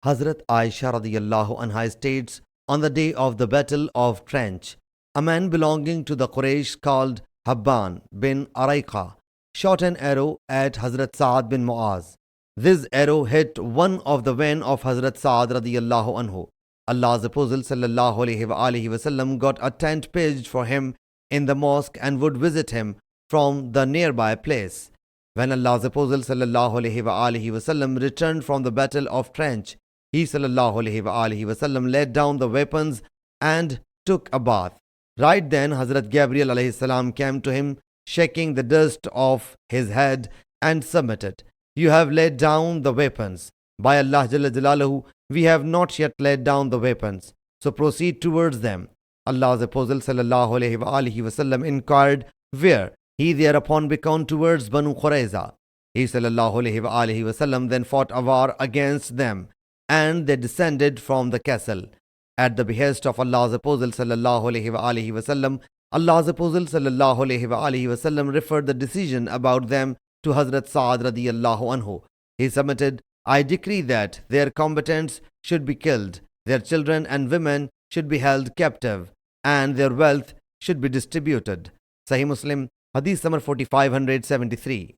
Hazrat Aisha radiyallahu anha states, on the day of the Battle of Trench, a man belonging to the Quraysh called Habban bin Araiqa shot an arrow at Hazrat Sa'ad bin Mu'az. This arrow hit one of the van of Hazrat Sa'ad radiyallahu anhu. Allah's Apostle sallallahu alaihi wasallam got a tent pitched for him in the mosque and would visit him from the nearby place. When Allah's Apostle sallallahu alaihi wasallam returned from the battle of Trench, he sallallahu alaihi wasallam laid down the weapons and took a bath. Right then Hazrat Gabriel alayhi salam came to him, shaking the dust off his head, and submitted, "You have laid down the weapons. By Allah Jalla Jalaluhu, we have not yet laid down the weapons, so proceed towards them." Allah's Apostle sallallahu alaihi wasallam inquired where. He thereupon beckoned towards Banu Qurayza. He sallallahu alaihi wasallam then fought a war against them, and they descended from the castle. At the behest of Allah's Apostle sallallahu alaihi wasallam, Allah's Apostle sallallahu alaihi wasallam referred the decision about them to Hazrat Sa'ad radiyallahu anhu. He submitted, "I decree that their combatants should be killed, their children and women should be held captive, and their wealth should be distributed." Sahih Muslim Hadees number 4573.